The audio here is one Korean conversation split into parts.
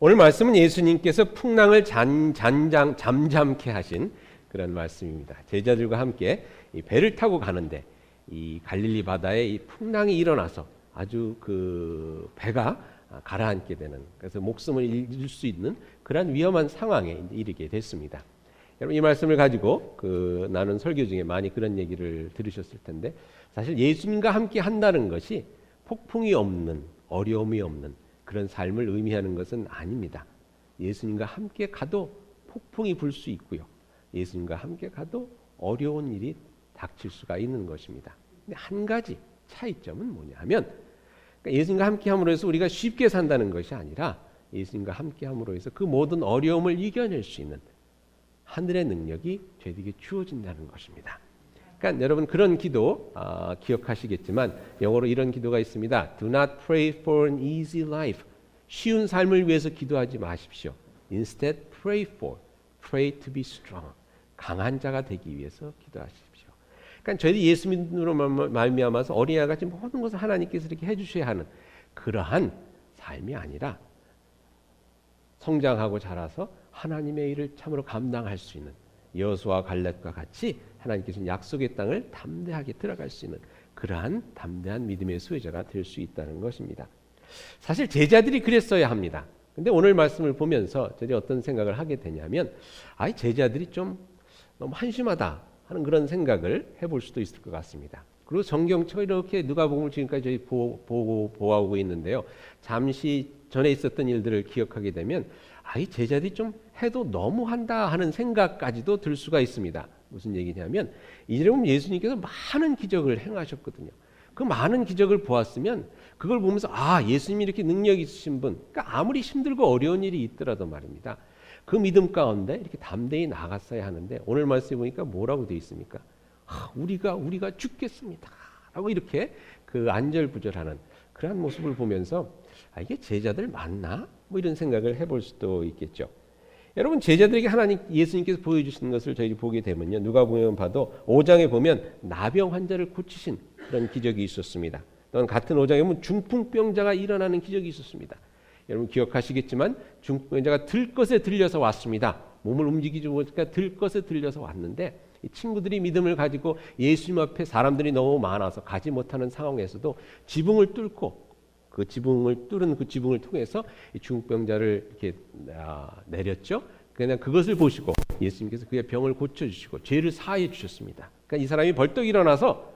오늘 말씀은 예수님께서 풍랑을 잠잠케 하신 그런 말씀입니다. 제자들과 함께 이 배를 타고 가는데 이 갈릴리 바다에 이 풍랑이 일어나서 아주 그 배가 가라앉게 되는, 그래서 목숨을 잃을 수 있는 그런 위험한 상황에 이르게 됐습니다. 여러분, 이 말씀을 가지고 나눈 설교 중에 많이 그런 얘기를 들으셨을 텐데, 사실 예수님과 함께 한다는 것이 폭풍이 없는, 어려움이 없는 그런 삶을 의미하는 것은 아닙니다. 예수님과 함께 가도 폭풍이 불 수 있고요, 예수님과 함께 가도 어려운 일이 닥칠 수가 있는 것입니다. 근데 한 가지 차이점은 뭐냐 하면, 그러니까 예수님과 함께 함으로 해서 우리가 쉽게 산다는 것이 아니라 예수님과 함께 함으로 해서 그 모든 어려움을 이겨낼 수 있는 하늘의 능력이 저희에게 주어진다는 것입니다. 그러니까 여러분, 그런 기도 기억하시겠지만 영어로 이런 기도가 있습니다. Do not pray for an easy life. 쉬운 삶을 위해서 기도하지 마십시오. Instead, pray to be strong. 강한 자가 되기 위해서 기도하십시오. 그러니까 저희들이 예수 믿음으로 말미암아서 어린아이같이 모든 것을 하나님께서 이렇게 해주셔야 하는 그러한 삶이 아니라, 성장하고 자라서 하나님의 일을 참으로 감당할 수 있는 여호수아와 갈렙과 같이 하나님께서 약속의 땅을 담대하게 들어갈 수 있는 그러한 담대한 믿음의 소유자가 될 수 있다는 것입니다. 사실 제자들이 그랬어야 합니다. 근데 오늘 말씀을 보면서 저희들이 어떤 생각을 하게 되냐면, 제자들이 좀 너무 한심하다 하는 그런 생각을 해볼 수도 있을 것 같습니다. 그리고 성경처럼 이렇게 누가복음을 지금까지 저희 보아오고 있는데요, 잠시 전에 있었던 일들을 기억하게 되면 이 제자들이 좀 해도 너무한다 하는 생각까지도 들 수가 있습니다. 무슨 얘기냐면, 이제 보면 예수님께서 많은 기적을 행하셨거든요. 그 많은 기적을 보았으면 그걸 보면서 예수님이 이렇게 능력 있으신 분, 그러니까 아무리 힘들고 어려운 일이 있더라도 말입니다, 그 믿음 가운데 이렇게 담대히 나갔어야 하는데, 오늘 말씀에 보니까 뭐라고 되어 있습니까? 우리가 죽겠습니다 라고 이렇게 안절부절하는 그러한 모습을 보면서 이게 제자들 맞나? 이런 생각을 해볼 수도 있겠죠. 여러분, 제자들에게 예수님께서 보여주시는 것을 저희 보게 되면요, 누가복음 봐도 5장에 보면 나병 환자를 고치신 그런 기적이 있었습니다. 또한 같은 5장에 보면 중풍병자가 일어나는 기적이 있었습니다. 여러분 기억하시겠지만 중풍병자가 들것에 들려서 왔습니다. 몸을 움직이지 못하니까 들것에 들려서 왔는데, 이 친구들이 믿음을 가지고 예수님 앞에 사람들이 너무 많아서 가지 못하는 상황에서도 지붕을 뚫고 그 지붕을 통해서 이 중풍병자를 이렇게 내렸죠. 그냥 그것을 보시고 예수님께서 그의 병을 고쳐주시고 죄를 사해 주셨습니다. 그러니까 이 사람이 벌떡 일어나서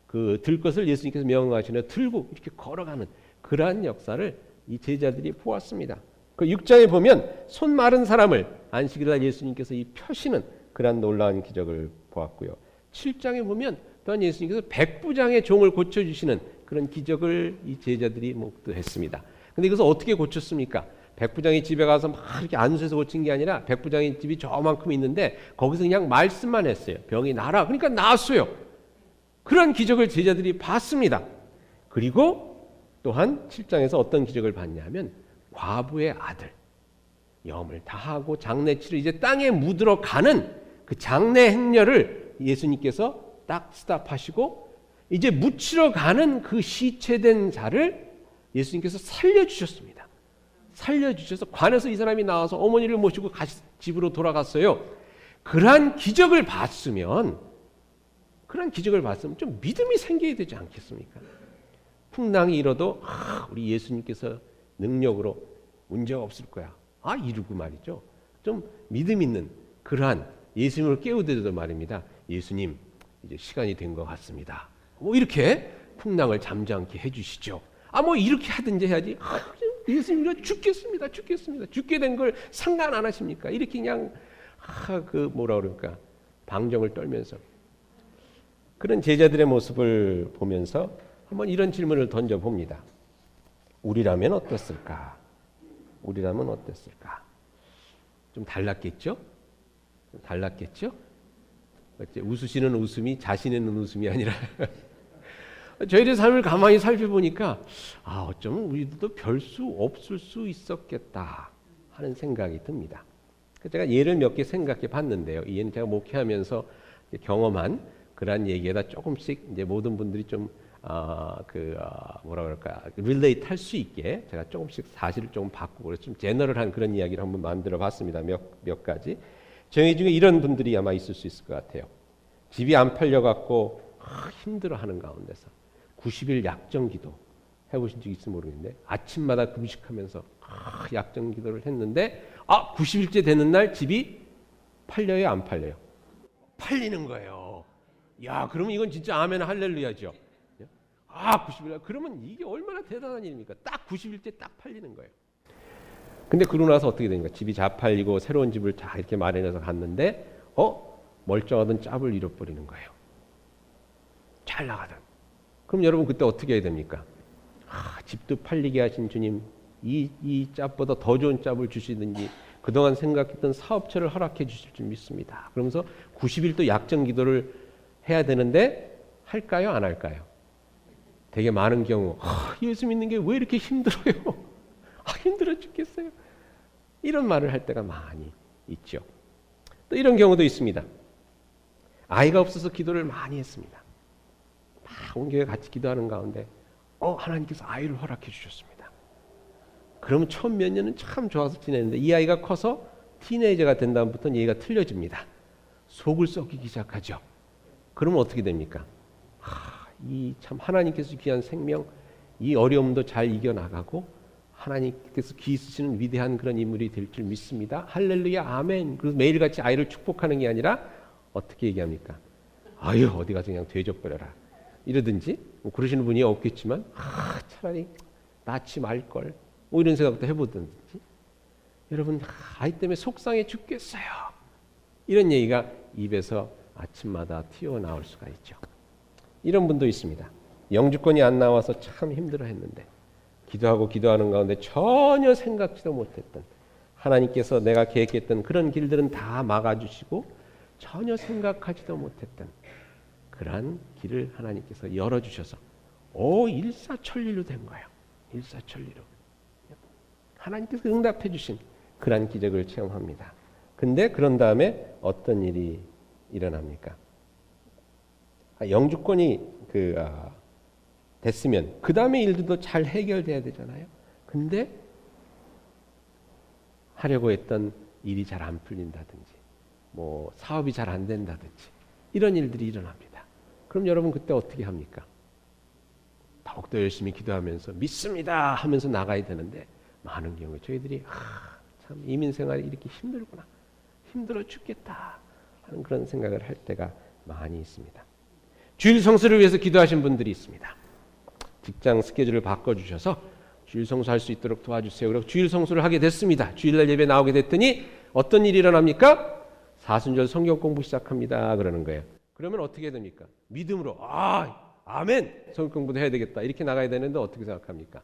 그 들것을 예수님께서 명하시는 들고 이렇게 걸어가는 그러한 역사를 이 제자들이 보았습니다. 그 6장에 보면 손 마른 사람을 안식일날 예수님께서 펴시는 그러한 놀라운 기적을 보았고요. 7장에 보면 또한 예수님께서 백부장의 종을 고쳐주시는 그런 기적을 이 제자들이 목도했습니다. 근데 이것을 어떻게 고쳤습니까? 백부장이 집에 가서 막 이렇게 안수해서 고친 게 아니라, 백부장의 집이 저만큼 있는데 거기서 그냥 말씀만 했어요. 병이 나라. 그러니까 나았어요. 그런 기적을 제자들이 봤습니다. 그리고 또한 7장에서 어떤 기적을 봤냐면, 과부의 아들 염을 다하고 장례치러 이제 땅에 묻으러 가는 그 장례 행렬을 예수님께서 딱 스탑하시고 이제 묻히러 가는 그 시체된 자를 예수님께서 살려주셨습니다. 살려주셔서 관에서 이 사람이 나와서 어머니를 모시고 집으로 돌아갔어요. 그러한 기적을 봤으면 좀 믿음이 생겨야 되지 않겠습니까? 풍랑이 일어도 우리 예수님께서 능력으로 문제가 없을 거야. 이러고 말이죠. 좀 믿음 있는 그러한 예수님을 깨우더라도 말입니다. 예수님, 이제 시간이 된 것 같습니다. 이렇게 풍랑을 잠잠케 해주시죠. 이렇게 하든지 해야지. 예수님, 죽겠습니다. 죽게 된 걸 상관 안 하십니까? 이렇게 그냥 방정을 떨면서 그런 제자들의 모습을 보면서 한번 이런 질문을 던져봅니다. 우리라면 어땠을까? 좀 달랐겠죠? 웃으시는 웃음이 자신 있는 웃음이 아니라 저희들의 삶을 가만히 살펴보니까 어쩌면 우리도 별 수 없을 수 있었겠다 하는 생각이 듭니다. 제가 예를 몇 개 생각해 봤는데요. 이는 제가 목회하면서 경험한 그러한 얘기에다 조금씩 이제 모든 분들이 좀 뭐라 그럴까, 릴레이트 할 수 있게 제가 조금씩 사실을 좀 바꾸고 그래서 좀 제너럴한 그런 이야기를 한번 만들어 봤습니다. 몇 가지. 저희 중에 이런 분들이 아마 있을 수 있을 것 같아요. 집이 안 팔려 갖고 힘들어하는 가운데서 90일 약정 기도 해보신 적 있을지 모르겠는데 아침마다 금식하면서 약정 기도를 했는데 90일째 되는 날 집이 팔려요, 안 팔려요? 팔리는 거예요. 야, 그러면 이건 진짜 아멘 할렐루야죠. 90일, 그러면 이게 얼마나 대단한 일입니까? 딱 90일째 딱 팔리는 거예요. 근데 그러고 나서 어떻게 됩니까? 집이 다 팔리고 새로운 집을 다 이렇게 마련해서 갔는데 멀쩡하던 짭을 잃어버리는 거예요. 잘 나가던. 그럼 여러분 그때 어떻게 해야 됩니까? 집도 팔리게 하신 주님, 이 짭보다 더 좋은 짭을 주시든지 그동안 생각했던 사업처를 허락해 주실 줄 믿습니다. 그러면서 90일 또 약정 기도를 해야 되는데 할까요? 안 할까요? 되게 많은 경우 예수 믿는 게 왜 이렇게 힘들어요? 힘들어 죽겠어요. 이런 말을 할 때가 많이 있죠. 또 이런 경우도 있습니다. 아이가 없어서 기도를 많이 했습니다. 온 교회 같이 기도하는 가운데 하나님께서 아이를 허락해 주셨습니다. 그러면 처음 몇 년은 참 좋아서 지냈는데 이 아이가 커서 티네이저가 된 다음부터는 얘가 틀려집니다. 속을 썩이기 시작하죠. 그러면 어떻게 됩니까? 이 참 하나님께서 귀한 생명, 이 어려움도 잘 이겨나가고 하나님께서 귀 쓰시는 위대한 그런 인물이 될 줄 믿습니다. 할렐루야, 아멘. 그래서 매일같이 아이를 축복하는 게 아니라 어떻게 얘기합니까? 어디 가서 그냥 되져버려라. 이러든지 뭐 그러시는 분이 없겠지만 차라리 낳지 말걸 뭐 이런 생각도 해보든지. 여러분 아이 때문에 속상해 죽겠어요. 이런 얘기가 입에서 아침마다 튀어나올 수가 있죠. 이런 분도 있습니다. 영주권이 안 나와서 참 힘들어했는데 기도하는 가운데 전혀 생각지도 못했던 하나님께서 내가 계획했던 그런 길들은 다 막아주시고 전혀 생각하지도 못했던 그러한 길을 하나님께서 열어주셔서 일사천리로 된 거예요. 일사천리로. 하나님께서 응답해 주신 그러한 기적을 체험합니다. 근데 그런 다음에 어떤 일이 일어납니까? 영주권이 됐으면 그 다음에 일들도 잘 해결돼야 되잖아요. 근데 하려고 했던 일이 잘 안 풀린다든지 뭐 사업이 잘 안 된다든지 이런 일들이 일어납니다. 그럼 여러분 그때 어떻게 합니까? 더욱더 열심히 기도하면서 믿습니다 하면서 나가야 되는데 많은 경우에 저희들이 참 이민생활이 이렇게 힘들구나, 힘들어 죽겠다 하는 그런 생각을 할 때가 많이 있습니다. 주일 성수를 위해서 기도하신 분들이 있습니다. 직장 스케줄을 바꿔주셔서 주일 성수할 수 있도록 도와주세요. 그리고 주일 성수를 하게 됐습니다. 주일날 예배 나오게 됐더니 어떤 일이 일어납니까? 사순절 성경 공부 시작합니다. 그러는 거예요. 그러면 어떻게 됩니까? 믿음으로 아멘! 성경 공부도 해야 되겠다. 이렇게 나가야 되는데 어떻게 생각합니까?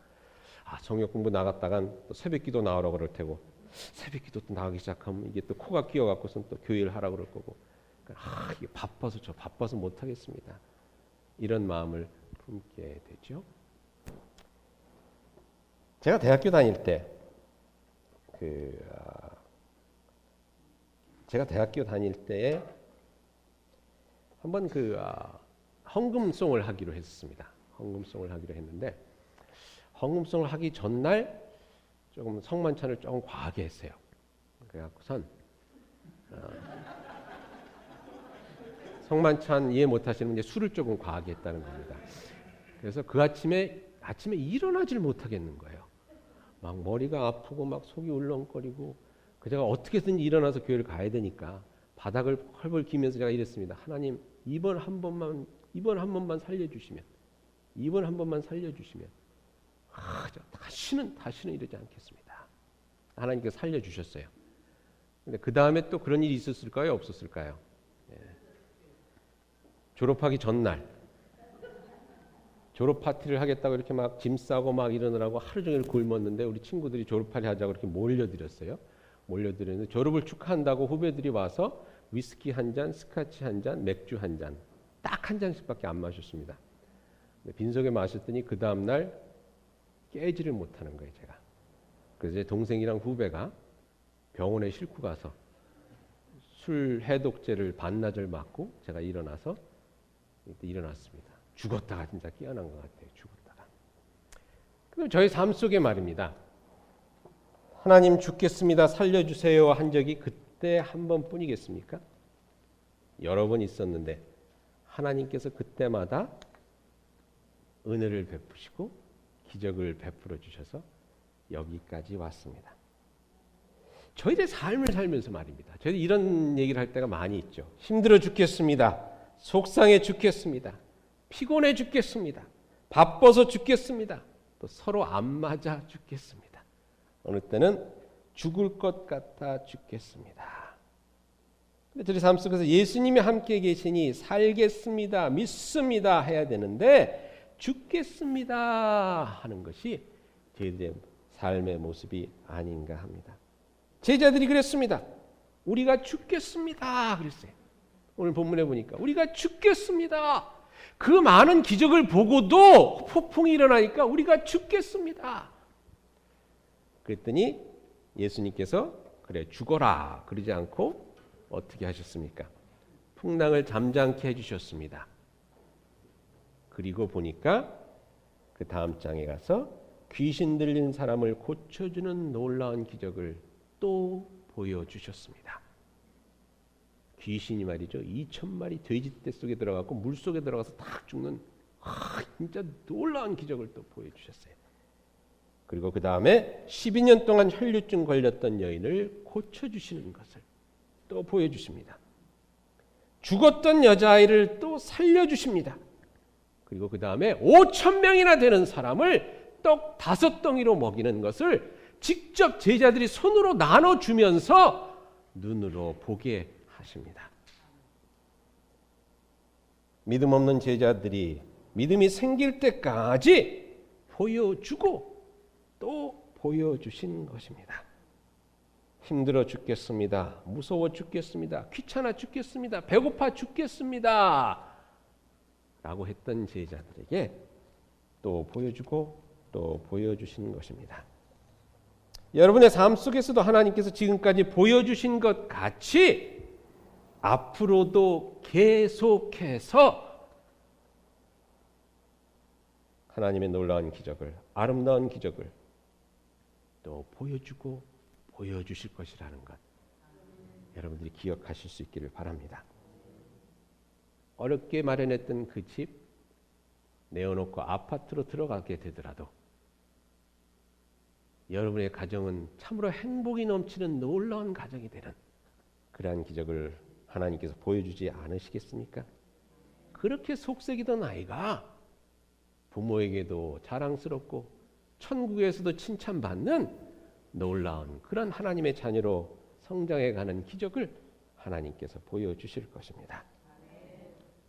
성경 공부 나갔다간 또 새벽 기도 나오라고 그럴 테고 새벽 기도 또 나가기 시작하면 이게 또 코가 끼어갖고선 또 교회를 하라고 그럴 거고 이게 바빠서 못하겠습니다. 이런 마음을 품게 되죠. 제가 대학교 다닐 때 한번 헌금송을 하기로 했습니다. 헌금송을 하기로 했는데 헌금송을 하기 전날 조금 성만찬을 조금 과하게 했어요. 그래갖고선 성만찬 이해 못하시는 이제 술을 조금 과하게 했다는 겁니다. 그래서 그 아침에 일어나질 못하겠는 거예요. 막 머리가 아프고 막 속이 울렁거리고 제가 어떻게든 일어나서 교회를 가야 되니까 바닥을 헐벌 기면서 제가 이랬습니다. 하나님 이번 한 번만 살려주시면 다시는 이러지 않겠습니다. 하나님께서 살려주셨어요. 근데 그 다음에 또 그런 일이 있었을까요? 없었을까요? 졸업하기 전날 졸업 파티를 하겠다고 이렇게 막 짐 싸고 막 이러느라고 하루 종일 굶었는데 우리 친구들이 졸업 파티 하자고 이렇게 몰려드렸는데 졸업을 축하한다고 후배들이 와서 위스키 한 잔, 스카치 한 잔, 맥주 한 잔, 딱 한 잔씩밖에 안 마셨습니다. 빈속에 마셨더니 그 다음 날 깨지를 못하는 거예요, 제가. 그래서 제 동생이랑 후배가 병원에 싣고 가서 술 해독제를 반나절 맞고 제가 일어났습니다. 죽었다가 진짜 깨어난 것 같아요. 죽었다가. 그럼 저희 삶 속에 말입니다. 하나님 죽겠습니다. 살려주세요 한 적이 그때 한 번뿐이겠습니까? 여러 번 있었는데 하나님께서 그때마다 은혜를 베푸시고 기적을 베풀어 주셔서 여기까지 왔습니다. 저희들 삶을 살면서 말입니다. 저희들 이런 얘기를 할 때가 많이 있죠. 힘들어 죽겠습니다. 속상해 죽겠습니다. 피곤해 죽겠습니다. 바빠서 죽겠습니다. 또 서로 안 맞아 죽겠습니다. 어느 때는 죽을 것 같아 죽겠습니다. 근데 저희 삶 속에서 예수님이 함께 계시니 살겠습니다. 믿습니다. 해야 되는데 죽겠습니다 하는 것이 저희들의 삶의 모습이 아닌가 합니다. 제자들이 그랬습니다. 우리가 죽겠습니다 그랬어요. 오늘 본문에 보니까 우리가 죽겠습니다. 그 많은 기적을 보고도 폭풍이 일어나니까 우리가 죽겠습니다. 그랬더니 예수님께서 그래 죽어라 그러지 않고 어떻게 하셨습니까? 풍랑을 잠잠케 해주셨습니다. 그리고 보니까 그 다음 장에 가서 귀신 들린 사람을 고쳐주는 놀라운 기적을 또 보여주셨습니다. 귀신이 말이죠. 2,000마리 돼지떼 속에 들어가고 물 속에 들어가서 딱 죽는 진짜 놀라운 기적을 또 보여주셨어요. 그리고 그 다음에 12년 동안 혈류증 걸렸던 여인을 고쳐주시는 것을 또 보여주십니다. 죽었던 여자아이를 또 살려주십니다. 그리고 그 다음에 5,000명이나 되는 사람을 떡 5덩이로 먹이는 것을 직접 제자들이 손으로 나눠주면서 눈으로 보게 하십니다. 믿음 없는 제자들이 믿음이 생길 때까지 보여주고 또 보여주신 것입니다. 힘들어 죽겠습니다. 무서워 죽겠습니다. 귀찮아 죽겠습니다. 배고파 죽겠습니다. 라고 했던 제자들에게 또 보여주고 또 보여주신 것입니다. 여러분의 삶 속에서도 하나님께서 지금까지 보여주신 것 같이 앞으로도 계속해서 하나님의 놀라운 기적을, 아름다운 기적을 또 보여주고 보여주실 것이라는 것 여러분들이 기억하실 수 있기를 바랍니다. 어렵게 마련했던 그 집 내어놓고 아파트로 들어가게 되더라도 여러분의 가정은 참으로 행복이 넘치는 놀라운 가정이 되는 그러한 기적을 하나님께서 보여주지 않으시겠습니까? 그렇게 속삭이던 아이가 부모에게도 자랑스럽고 천국에서도 칭찬받는 놀라운 그런 하나님의 자녀로 성장해가는 기적을 하나님께서 보여주실 것입니다.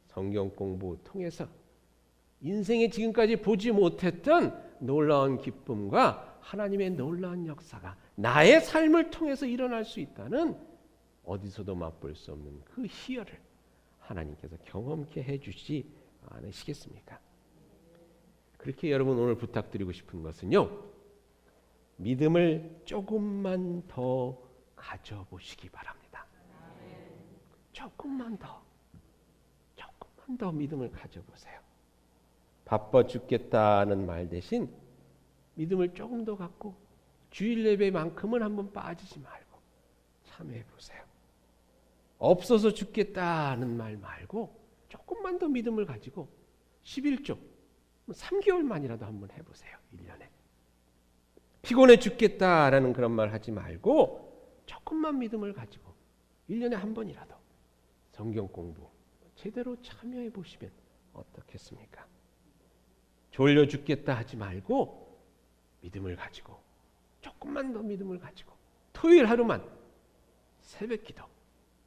성경 공부 통해서 인생에 지금까지 보지 못했던 놀라운 기쁨과 하나님의 놀라운 역사가 나의 삶을 통해서 일어날 수 있다는 어디서도 맛볼 수 없는 그 희열을 하나님께서 경험케 해주시지 않으시겠습니까? 그렇게 여러분 오늘 부탁드리고 싶은 것은요. 믿음을 조금만 더 가져보시기 바랍니다. 조금만 더 믿음을 가져보세요. 바빠 죽겠다는 말 대신 믿음을 조금 더 갖고 주일 예배만큼은 한번 빠지지 말고 참여해 보세요. 없어서 죽겠다는 말 말고 조금만 더 믿음을 가지고 11조 3개월만이라도 한번 해보세요. 1년에. 피곤해 죽겠다라는 그런 말 하지 말고 조금만 믿음을 가지고 1년에 한 번이라도 성경 공부 제대로 참여해 보시면 어떻겠습니까? 졸려 죽겠다 하지 말고 믿음을 가지고 조금만 더 믿음을 가지고 토요일 하루만 새벽 기도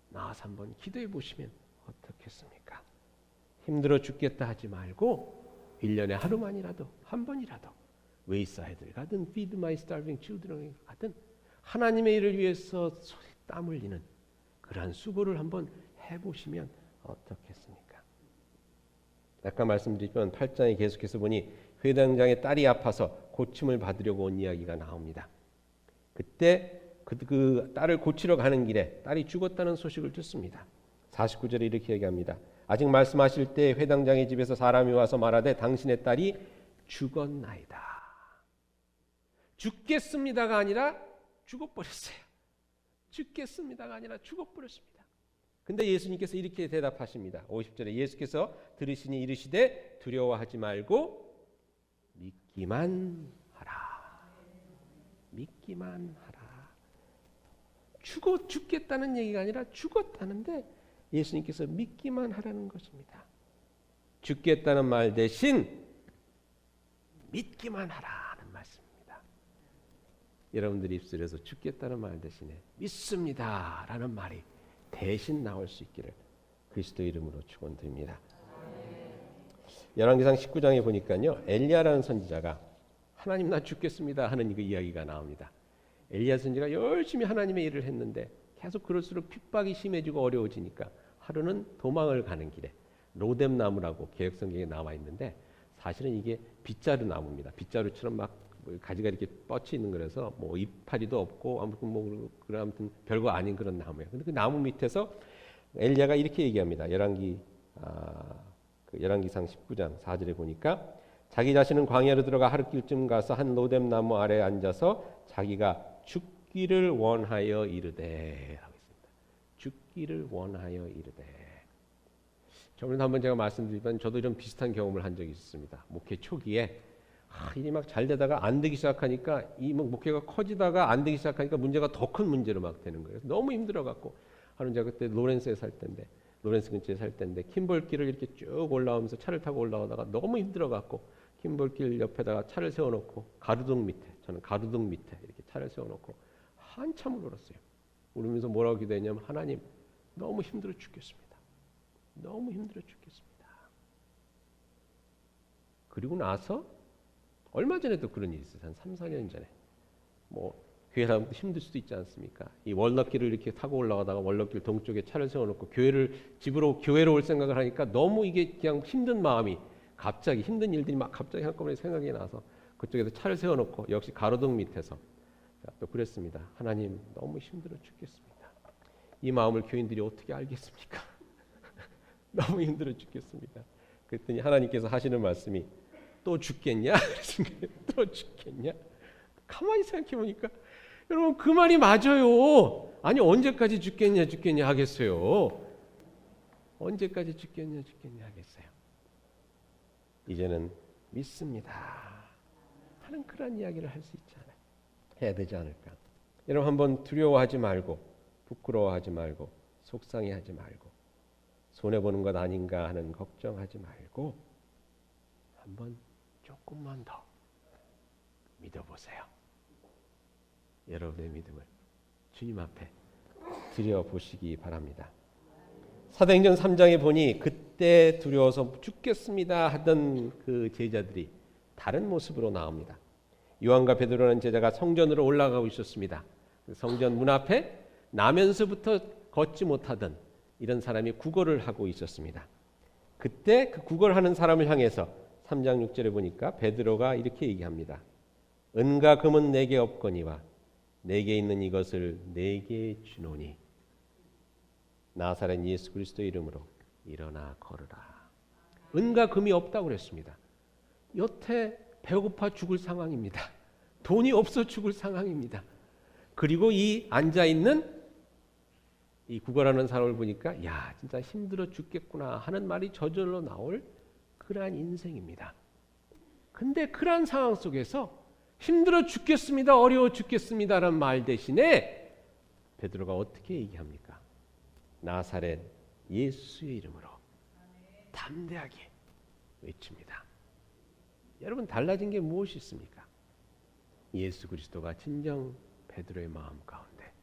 나와서 한번 기도해 보시면 어떻겠습니까? 힘들어 죽겠다 하지 말고 1년에 하루만이라도 한 번이라도 웨이사이드를 가든 Feed My Starving Children을 가든 하나님의 일을 위해서 땀 흘리는 그러한 수고를 한번 해보시면 어떻겠습니까? 아까 말씀드렸지만 8장에 계속해서 보니 회당장의 딸이 아파서 고침을 받으려고 온 이야기가 나옵니다. 그때 그 딸을 고치러 가는 길에 딸이 죽었다는 소식을 듣습니다. 49절에 이렇게 얘기합니다. 아직 말씀하실 때 회당장의 집에서 사람이 와서 말하되 당신의 딸이 죽었나이다. 죽겠습니다가 아니라 죽어버렸어요. 죽겠습니다가 아니라 죽어버렸습니다. 근데 예수님께서 이렇게 대답하십니다. 50절에 예수께서 들으시니 이르시되 두려워하지 말고 믿기만 하라. 믿기만 하라. 죽겠다는 얘기가 아니라 죽었다는데 예수님께서 믿기만 하라는 것입니다. 죽겠다는 말 대신 믿기만 하라는 말씀입니다. 여러분들 입술에서 죽겠다는 말 대신에 믿습니다 라는 말이 대신 나올 수 있기를 그리스도 이름으로 축원드립니다. 열왕기상 19장에 보니까요, 엘리야라는 선지자가 하나님 나 죽겠습니다 하는 그 이야기가 나옵니다. 엘리야 선지자가 열심히 하나님의 일을 했는데 계속 그럴수록 핍박이 심해지고 어려워지니까 하루는 도망을 가는 길에 로뎀 나무라고 개혁성경에 나와 있는데 사실은 이게 빗자루 나무입니다. 빗자루처럼 막 가지가 이렇게 뻗쳐 있는 거라서 뭐 이파리도 없고 아무튼 별거 아닌 그런 나무예요. 근데 그 나무 밑에서 엘리야가 이렇게 얘기합니다. 열왕기상 19장 4절에 보니까 자기 자신은 광야로 들어가 하룻길쯤 가서 한 로뎀 나무 아래에 앉아서 자기가 죽기를 원하여 이르되 하고 있습니다. 죽기를 원하여 이르되. 저번에 한번 제가 말씀드리지만 저도 이런 비슷한 경험을 한 적이 있습니다. 목회 초기에 일이 막 잘 되다가 안 되기 시작하니까 이 목회가 커지다가 안 되기 시작하니까 문제가 더 큰 문제로 막 되는 거예요. 너무 힘들어갖고 하루는 제가 그때 로렌스에 살 때인데 로렌스 근처에 살 때인데 킴볼길을 이렇게 쭉 올라오면서 차를 타고 올라오다가 너무 힘들어갖고 킴볼길 옆에다가 차를 세워놓고 가로등 밑에 저는 가로등 밑에 이렇게 차를 세워놓고 한참을 울었어요. 울으면서 뭐라고 기도했냐면 하나님 너무 힘들어 죽겠습니다. 너무 힘들어 죽겠습니다. 그리고 나서 얼마 전에도 그런 일이 있어요. 한 3, 4년 전에. 교회 사람도 힘들 수도 있지 않습니까? 이 월넛길을 이렇게 타고 올라가다가 월넛길 동쪽에 차를 세워놓고 교회로 올 생각을 하니까 너무 이게 그냥 힘든 마음이 갑자기 힘든 일들이 막 갑자기 한꺼번에 생각이 나서 그쪽에서 차를 세워놓고 역시 가로등 밑에서 또 그랬습니다. 하나님 너무 힘들어 죽겠습니다. 이 마음을 교인들이 어떻게 알겠습니까? 너무 힘들어 죽겠습니다. 그랬더니 하나님께서 하시는 말씀이 또 죽겠냐? 또 죽겠냐? 가만히 생각해 보니까 여러분 그 말이 맞아요. 아니 언제까지 죽겠냐 하겠어요. 언제까지 죽겠냐 하겠어요. 이제는 믿습니다 하는 그런 이야기를 할 수 있잖아요. 해야 되지 않을까. 여러분 한번 두려워하지 말고 부끄러워하지 말고 속상해하지 말고 손해보는 것 아닌가 하는 걱정하지 말고 한번 조금만 더 믿어보세요. 여러분의 믿음을 주님 앞에 드려보시기 바랍니다. 사도행전 3장에 보니 그때 두려워서 죽겠습니다 하던 그 제자들이 다른 모습으로 나옵니다. 요한과 베드로라는 제자가 성전으로 올라가고 있었습니다. 성전 문 앞에 나면서부터 걷지 못하던 이런 사람이 구걸을 하고 있었습니다. 그때 그 구걸하는 사람을 향해서 3장 6절에 보니까 베드로가 이렇게 얘기합니다. 은과 금은 내게 없거니와 내게 있는 이것을 내게 주노니 나사렛 예수 그리스도 이름으로 일어나 걸으라. 은과 금이 없다고 그랬습니다. 여태 배고파 죽을 상황입니다. 돈이 없어 죽을 상황입니다. 그리고 이 앉아있는 이 구걸하는 사람을 보니까 야 진짜 힘들어 죽겠구나 하는 말이 저절로 나올 그러한 인생입니다. 근데 그러한 상황 속에서 힘들어 죽겠습니다. 어려워 죽겠습니다라는 말 대신에 베드로가 어떻게 얘기합니까? 나사렛 예수의 이름으로 담대하게 외칩니다. 여러분 달라진 게 무엇이 있습니까? 예수 그리스도가 진정 베드로의 마음 가운데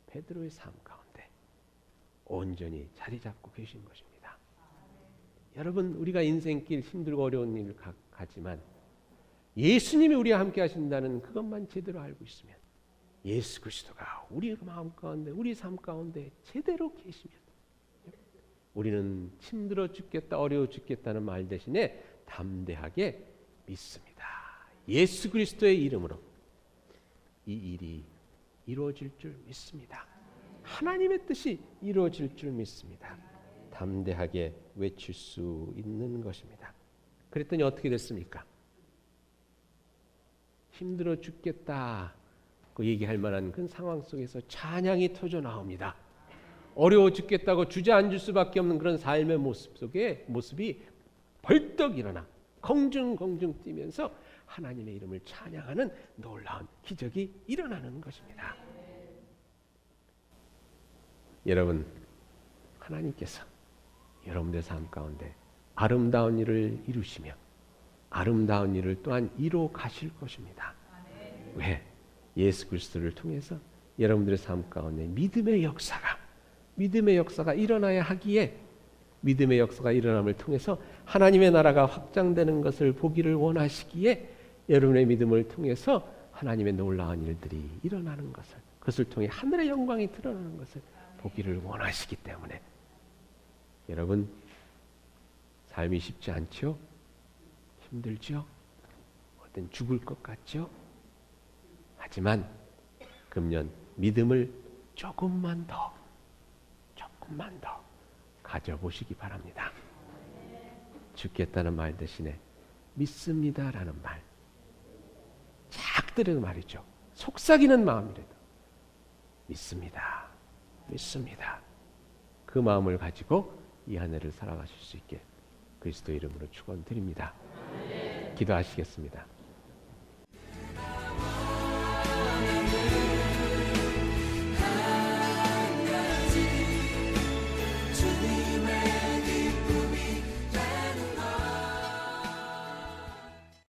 베드로의 삶 가운데 온전히 자리 잡고 계신 것입니다. 여러분 우리가 인생길 힘들고 어려운 일을 가지만 예수님이 우리와 함께 하신다는 그것만 제대로 알고 있으면 예수 그리스도가 우리 마음 가운데 우리 삶 가운데 제대로 계시면 우리는 힘들어 죽겠다 어려워 죽겠다는 말 대신에 담대하게 믿습니다. 예수 그리스도의 이름으로 이 일이 이루어질 줄 믿습니다. 하나님의 뜻이 이루어질 줄 믿습니다. 담대하게 외칠 수 있는 것입니다. 그랬더니 어떻게 됐습니까? 힘들어 죽겠다 그 얘기할 만한 그 상황 속에서 찬양이 터져 나옵니다. 어려워 죽겠다고 주저앉을 수밖에 없는 그런 삶의 모습 속에 모습이 벌떡 일어나 공중공중 뛰면서 하나님의 이름을 찬양하는 놀라운 기적이 일어나는 것입니다. 여러분, 하나님께서 여러분의 삶 가운데 아름다운 일을 이루시며 아름다운 일을 또한 이루어 가실 것입니다. 왜? 예수 그리스도를 통해서 여러분들의 삶 가운데 믿음의 역사가 일어나야 하기에 믿음의 역사가 일어남을 통해서 하나님의 나라가 확장되는 것을 보기를 원하시기에 여러분의 믿음을 통해서 하나님의 놀라운 일들이 일어나는 것을 그것을 통해 하늘의 영광이 드러나는 것을 보기를 원하시기 때문에 여러분 삶이 쉽지 않죠? 힘들죠? 어떤 죽을 것 같죠? 하지만 금년 믿음을 조금만 더 가져보시기 바랍니다. 죽겠다는 말 대신에 믿습니다라는 말. 작들은 말이죠. 속삭이는 마음이라도 믿습니다. 그 마음을 가지고 이 한 해를 살아가실 수 있게 그리스도 이름으로 축원드립니다. 기도하시겠습니다.